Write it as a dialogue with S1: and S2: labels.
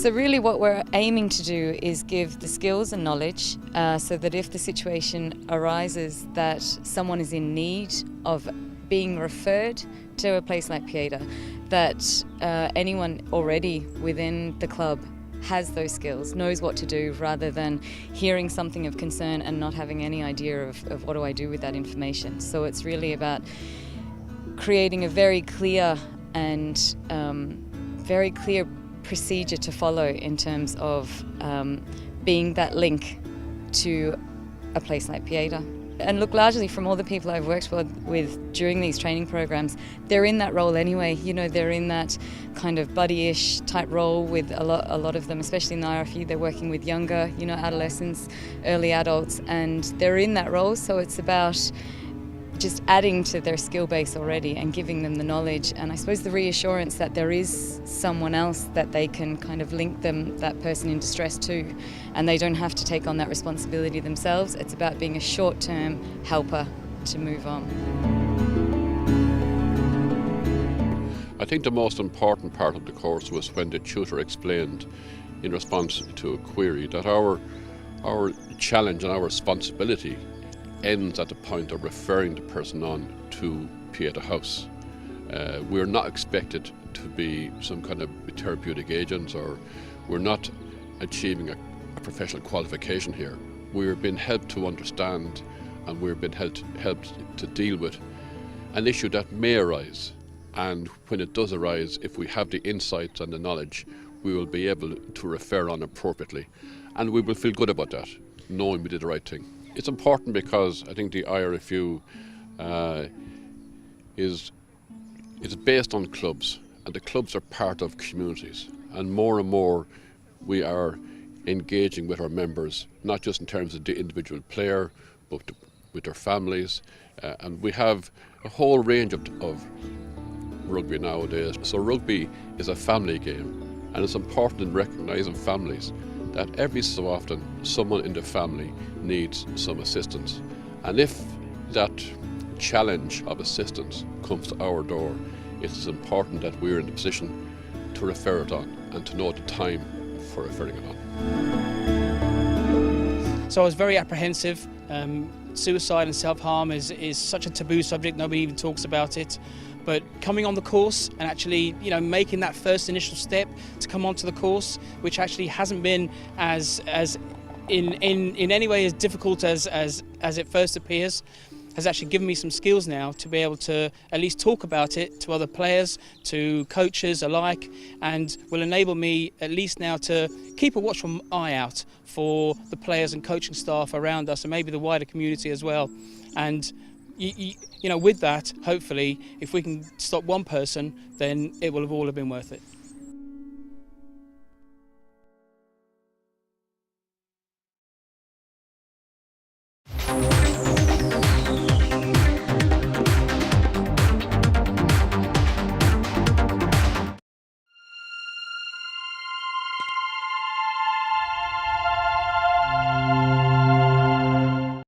S1: So really what we're aiming to do is give the skills and knowledge so that if the situation arises that someone is in need of being referred to a place like Pieta, that anyone already within the club has those skills, knows what to do, rather than hearing something of concern and not having any idea of what do I do with that information. So it's really about creating a very clear and very clear procedure to follow in terms of being that link to a place like Pieta. And look, largely from all the people I've worked with during these training programs, they're in that role anyway. You know, they're in that kind of buddy-ish type role with a lot of them, especially in the RFU. They're working with younger, you know, adolescents, early adults, and they're in that role. So it's about just adding to their skill base already and giving them the knowledge, and I suppose the reassurance that there is someone else that they can kind of link that person in distress to, and they don't have to take on that responsibility themselves. It's about being a short-term helper to move on.
S2: I think the most important part of the course was when the tutor explained in response to a query that our challenge and our responsibility ends at the point of referring the person on to Pieta House. We're not expected to be some kind of therapeutic agents, or we're not achieving a professional qualification here. We're being helped to understand, and we're being helped to deal with an issue that may arise. And when it does arise, if we have the insights and the knowledge, we will be able to refer on appropriately. And we will feel good about that, knowing we did the right thing. It's important because I think the IRFU is based on clubs, and the clubs are part of communities. And more we are engaging with our members, not just in terms of the individual player, but with their families. And we have a whole range of rugby nowadays. So rugby is a family game, and it's important in recognising families that every so often someone in the family needs some assistance. And if that challenge of assistance comes to our door, it is important that we're in the position to refer it on and to know the time for referring it on.
S3: So I was very apprehensive. Suicide and self-harm is such a taboo subject, nobody even talks about it. But coming on the course and actually, you know, making that first initial step to come onto the course, which actually hasn't been as in any way as difficult as it first appears, has actually given me some skills now to be able to at least talk about it to other players, to coaches alike, and will enable me at least now to keep a watchful eye out for the players and coaching staff around us, and maybe the wider community as well. And you know, with that, hopefully, if we can stop one person, then it will have all have been worth it.